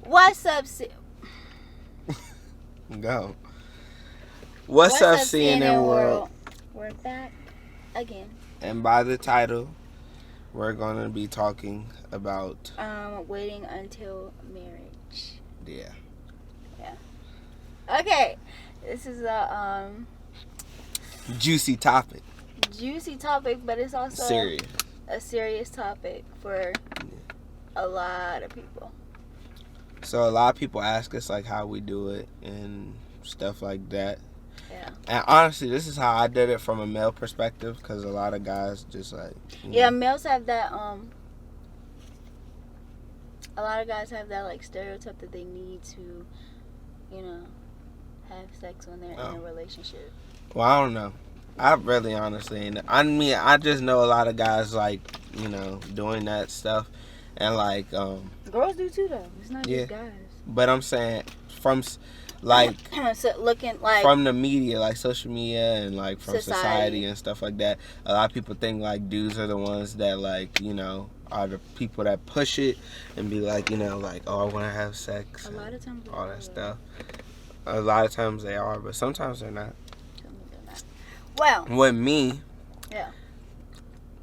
What's up, Go. What's up, CNN world? We're back again. And by the title, we're gonna be talking about Waiting until marriage. Yeah. Okay, this is a juicy topic. Juicy topic, but it's also serious. A serious topic for a lot of people. So a lot of people ask us like how we do it and stuff like that. Yeah. And honestly, this is how I did it from a male perspective, because a lot of guys just like males have that a lot of guys have that like stereotype that they need to, have sex when they're in a relationship. Well, I don't know. I really honestly ain't. I mean, I just know a lot of guys like, doing that stuff. And like girls do too though. It's not just guys. But I'm saying from like so looking like from the media, like social media, and like from society and stuff like that, a lot of people think like dudes are the ones that like, are the people that push it and be like, like, oh, I want to have sex. A lot of times all that stuff. A lot of times they are, but sometimes they're not. Well, with me,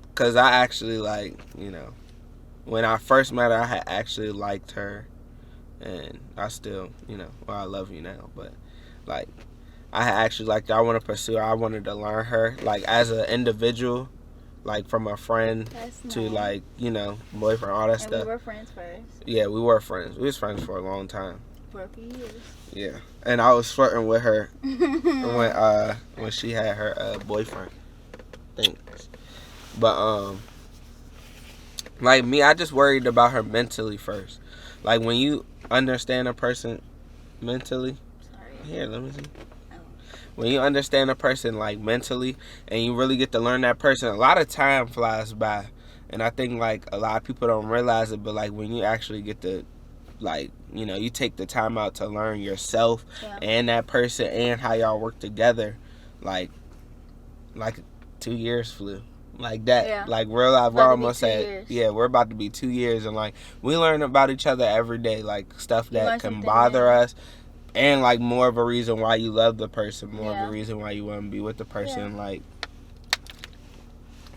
because I actually like, when I first met her, I had actually liked her, and I still, I love you now, but like, I had actually liked her. I want to pursue her. I wanted to learn her, like, as an individual, like, from a friend to, like, boyfriend, all that stuff. We were friends first. Yeah, we were friends. We was friends for a long time. For a few years. Yeah, and I was flirting with her when she had her boyfriend. Thanks. But like me, I just worried about her mentally first. Like when you understand a person mentally. Sorry. Here, let me see. When you understand a person like mentally, and you really get to learn that person, a lot of time flies by, and I think like a lot of people don't realize it. But like when you actually get to, like, you take the time out to learn yourself and that person and how y'all work together, like 2 years flew. Like that, like real life, we're almost at, we're about to be 2 years, and like we learn about each other every day, like stuff that can bother us, and like more of a reason why you love the person, more of a reason why you want to be with the person. Like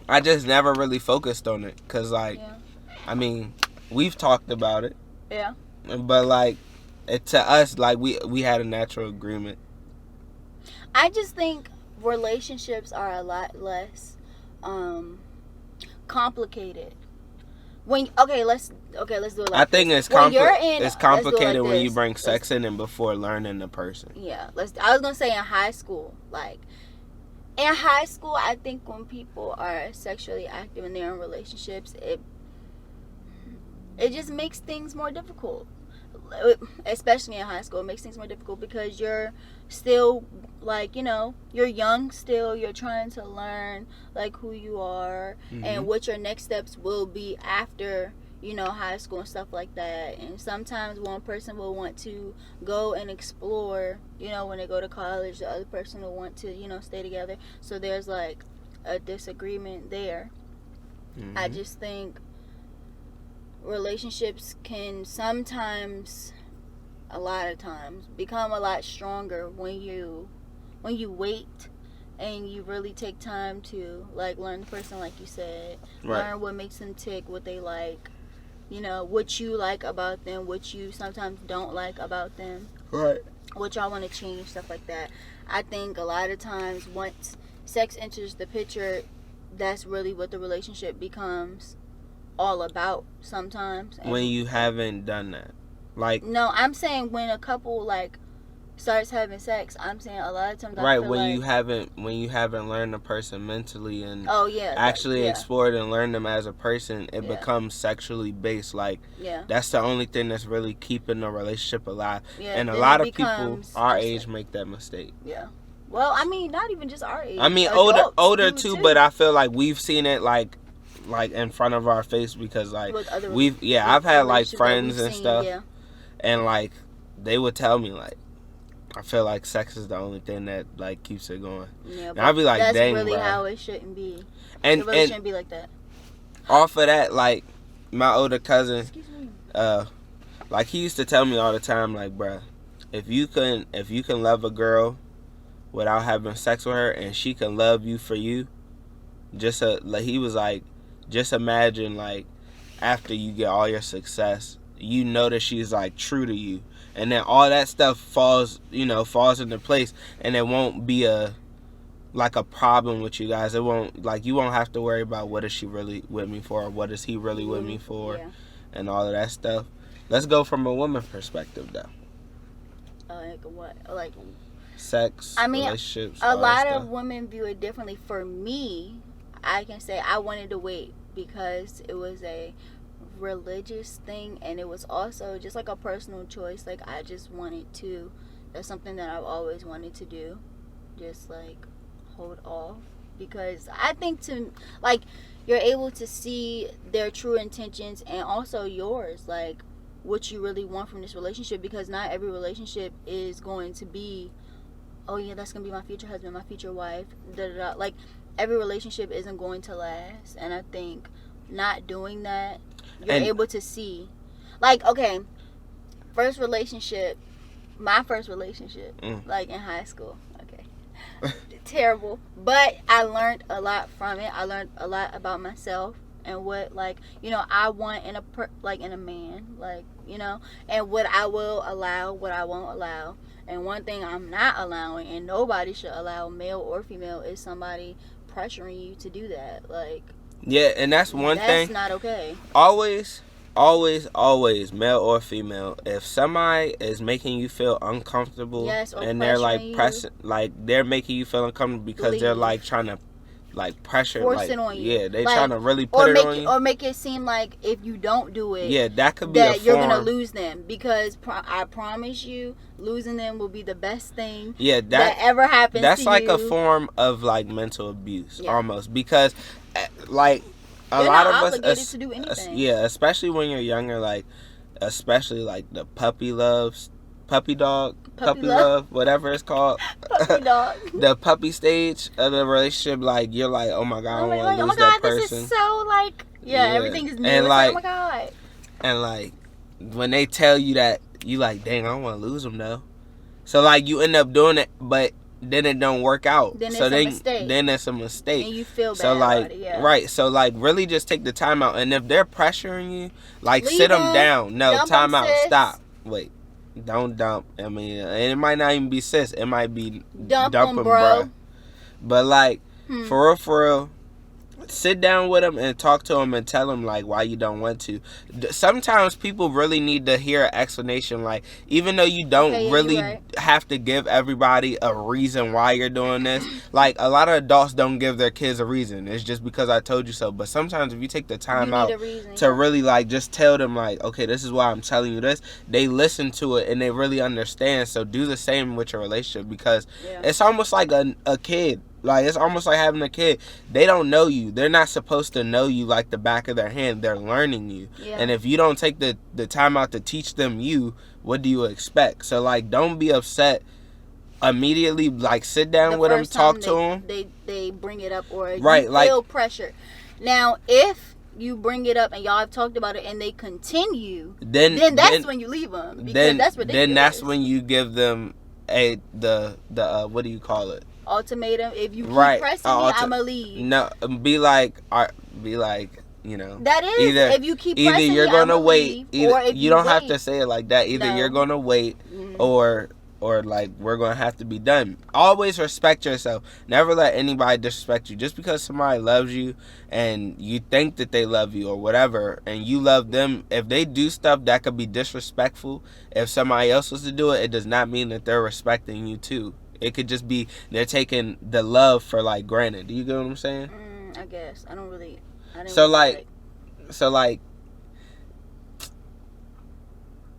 I just never really focused on it, because like I mean, we've talked about it, but like to us, like we had a natural agreement. I just think relationships are a lot less complicated. Let's do it. I think it's complicated when you bring sex in and before learning the person. Yeah, I was gonna say in high school, like in high school, I think when people are sexually active and they're in relationships, it just makes things more difficult. Especially in high school, it makes things more difficult because you're still like, you're young still, you're trying to learn like who you are and what your next steps will be after high school and stuff like that. And sometimes one person will want to go and explore, when they go to college, the other person will want to stay together, so there's like a disagreement there. I just think relationships can sometimes, a lot of times, become a lot stronger when you wait and you really take time to like learn the person, like you said, learn what makes them tick, what they like, what you like about them, what you sometimes don't like about them, what y'all want to change, stuff like that. I think a lot of times once sex enters the picture, that's really what the relationship becomes all about sometimes. And when you haven't done that, like, no, I'm saying when a couple like starts having sex, I'm saying a lot of times when you haven't learned a person mentally and actually explored and learned them as a person, it becomes sexually based. Like that's the only thing that's really keeping the relationship alive. And a lot of people our age make that mistake. Well, I mean, not even just our age. I mean, older too, but I feel like we've seen it like in front of our face, because like I've had like friends and stuff, and like they would tell me like, I feel like sex is the only thing that like keeps it going. And I'd be like, that's dang, really bro. how it shouldn't be. And it really shouldn't be like that. Off of that, like my older cousin, Like, he used to tell me all the time, like, bruh, if you can love a girl without having sex with her, and she can love you for you, like, he was like, just imagine, like, after you get all your success, you know that she's like true to you, and then all that stuff falls into place, and it won't be a problem with you guys. It won't, like, you won't have to worry about what is she really with me for, or what is he really with me for, and all of that stuff. Let's go from a woman perspective, though. Like what? Like sex, I mean, relationships. A lot of women view it differently. For me, I can say I wanted to wait because it was a religious thing, and it was also just like a personal choice. Like, I just wanted to. That's something that I've always wanted to do. Just like hold off, because I think you're able to see their true intentions and also yours, like what you really want from this relationship, because not every relationship is going to be, oh yeah, that's gonna be my future husband, my future wife, da da da. Like, every relationship isn't going to last, and I think not doing that, you're able to see, like, okay, my first relationship, like in high school, okay, terrible, but I learned a lot from it. I learned a lot about myself and what, like, I want in a man, like, and what I will allow, what I won't allow. And one thing I'm not allowing, and nobody should allow, male or female, is somebody pressuring you to do that. Like, yeah, and that's one thing. That's not okay. Always, male or female, if somebody is making you feel uncomfortable, and they're like pressing, like they're making you feel uncomfortable because they're like trying to, like, pressure, force like, it on you. Yeah, they trying to really put it on you, or make it seem like if you don't do it, yeah, that could be that you're gonna lose them. Because I promise you, losing them will be the best thing. Yeah, that ever happens. That's to like you. A form of like mental abuse, almost, because like a lot of us, to do anything. Yeah, especially when you're younger, like especially like the puppy love, whatever it's called. Puppy dog. The puppy stage of the relationship, like, you're like, oh my god, I don't want to lose that person. This is so, like, everything is new. And it's like, oh my god. And like, when they tell you that, you like, dang, I don't want to lose them though. So like, you end up doing it, but then it don't work out. Then it's a mistake. Then it's a mistake. And you feel bad so like, about it, yeah. Right. So like, really just take the time out. And if they're pressuring you, like, Leave sit them down. No, time out. Sis. Stop. Wait. Don't dump. I mean, and it might not even be sis. It might be dump them, bro. But like, for real, sit down with them and talk to them and tell them, like, why you don't want to. Sometimes people really need to hear an explanation, like, even though you don't have to give everybody a reason why you're doing this. Like, a lot of adults don't give their kids a reason. It's just because I told you so. But sometimes if you take the time out to really, like, just tell them, like, okay, this is why I'm telling you this, they listen to it and they really understand. So do the same with your relationship, because it's almost like a kid. Like, it's almost like having a kid. They don't know you. They're not supposed to know you like the back of their hand. They're learning you. Yeah. And if you don't take the time out to teach them you, what do you expect? So, like, don't be upset immediately. Like, sit down with them, talk to them. They bring it up, or you feel pressure. Now, if you bring it up and y'all have talked about it and they continue, then that's when you leave them. Because that's ridiculous. Then that's when you give them the what do you call it? Ultimatum. If you keep pressing me, I'ma leave. No, be like, you know. That is, either, if you keep pressing me, you're gonna I'ma wait. Leave, or if you don't have to say it like that. Either you're gonna wait, or like, we're gonna have to be done. Always respect yourself. Never let anybody disrespect you. Just because somebody loves you and you think that they love you or whatever, and you love them, if they do stuff that could be disrespectful, if somebody else was to do it, it does not mean that they're respecting you too. It could just be they're taking the love for, like, granted. Do you get what I'm saying? I guess. I didn't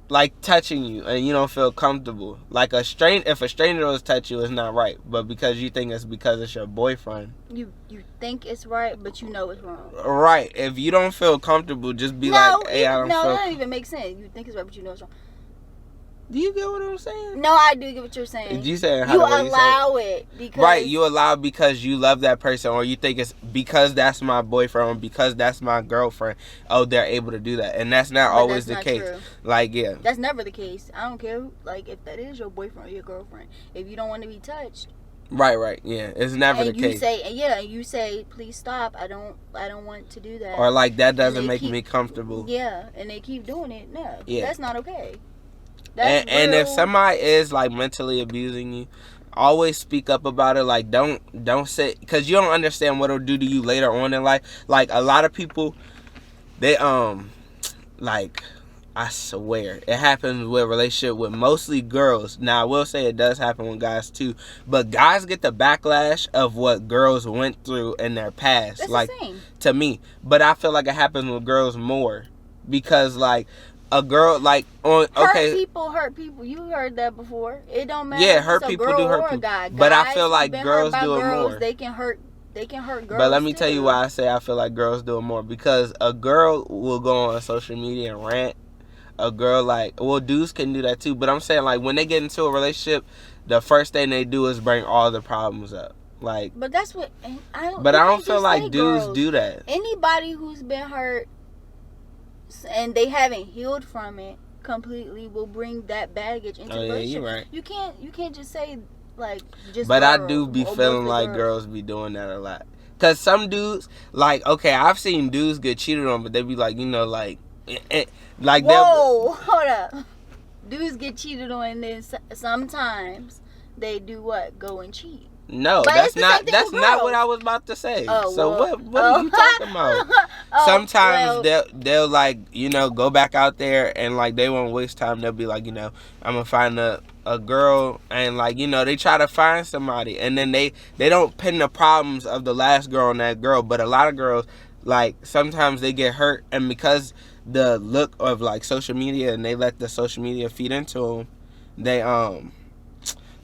like touching you and you don't feel comfortable. Like, if a stranger was touch you, it's not right. But because you think it's because it's your boyfriend. You think it's right, but you know it's wrong. Right. If you don't feel comfortable, just be like, hey, I don't feel... No, that doesn't even make sense. You think it's right, but you know it's wrong. Do you get what I'm saying? No, I do get what you're saying. You saying how you the way allow it because right, you allow because you love that person, or you think it's because that's my boyfriend, or because that's my girlfriend. Oh, they're able to do that, and that's not But always that's the not case. true. Like, yeah, that's never the case. I don't care. Like, if that is your boyfriend or your girlfriend, if you don't want to be touched, right, yeah, it's never and the you case. say, you say, please stop. I don't want to do that. Or like that doesn't they make keep- me comfortable. Yeah, and they keep doing it. No, Yeah. that's not okay. That's And if real- somebody is like mentally abusing you, always speak up about it. Like, don't say, because you don't understand what it'll do to you later on in life. Like, a lot of people, they like, I swear it happens with relationship with mostly girls. Now I will say it does happen with guys too, but guys get the backlash of what girls went through in their past. that's like, the same. to me, but I feel like it happens with girls more, because like a girl, like, on okay, Hurt people. You heard that before. It don't matter. Yeah, if hurt it's a people girl do hurt or a people. guy. But I Guys feel like been girls hurt by do it girls, more. They can hurt girls. but let me tell you too. why I say I feel like girls do it more, because a girl will go on social media and rant. A girl, like, well, dudes can do that too, but I'm saying, like, when they get into a relationship, the first thing they do is bring all the problems up. Like, But that's what I don't. but you I don't can't feel just like say dudes girls. do that. Anybody who's been hurt and they haven't healed from it completely will bring that baggage into Oh the yeah, relationship. you're right. You can't just say like just. But I girls do be or feeling mostly like girls be doing that a lot. Cause some dudes, like, okay, I've seen dudes get cheated on, but they be like, like, like Whoa, hold up. Dudes get cheated on, and then sometimes they do what? Go and cheat. no, But that's it's the not same thing that's with not girls. what I was about to say. Oh, So well. what are you talking about? Oh, Sometimes well, they'll like, go back out there and like they won't waste time. They'll be like, I'm gonna find a girl, and like, they try to find somebody, and then they don't pin the problems of the last girl on that girl. But a lot of girls, like, sometimes they get hurt, and because the look of like social media, and they let the social media feed into them, they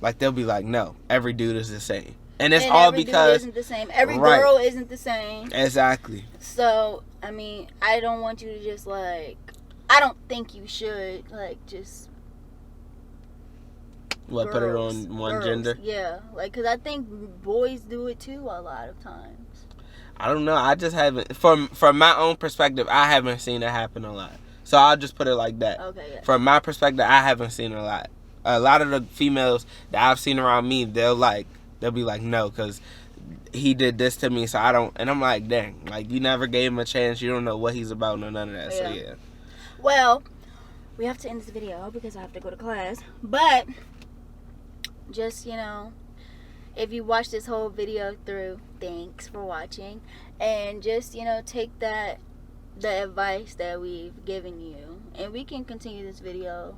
like, they'll be like, no, every dude is the same. And it's all every because dude isn't the same. Every Right. girl isn't the same. Exactly. So I mean, I don't want you to just like. I don't think you should like just. What, put it on one girls. gender? Yeah, like, because I think boys do it too a lot of times. I don't know. I just haven't, from my own perspective, I haven't seen it happen a lot. So I'll just put it like that. Okay. Yeah. From my perspective, I haven't seen it a lot. A lot of the females that I've seen around me, they'll be like, no, because he did this to me, so I don't. And I'm like, dang, like, you never gave him a chance. You don't know what he's about, no, none of that. So yeah. Well, we have to end this video because I have to go to class. But just, if you watch this whole video through, thanks for watching. And just, take the advice that we've given you. And we can continue this video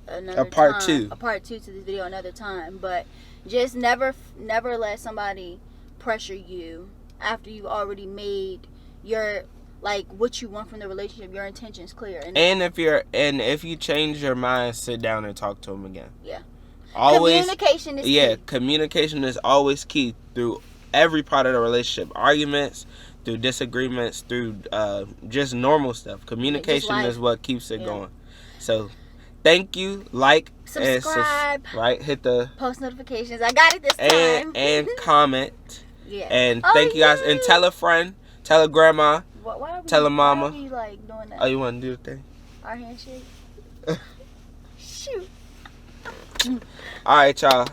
another part time. two. A part 2 to this video another time. But just never let somebody pressure you after you already made your, like, what you want from the relationship. Your intentions clear. And if you change your mind, sit down and talk to him again. Yeah. Always. Communication is Yeah, key. communication is always key through every part of the relationship. Arguments, through disagreements, through just normal stuff. Communication is what keeps it going. So, thank you. Like, subscribe, and hit the post notifications. I got it this time. and comment. Yeah. And thank you guys. And tell a friend, tell a grandma, tell a mama. Why are we, like, doing that? Oh, you want to do the thing? Our handshake. Shoot. All right, y'all.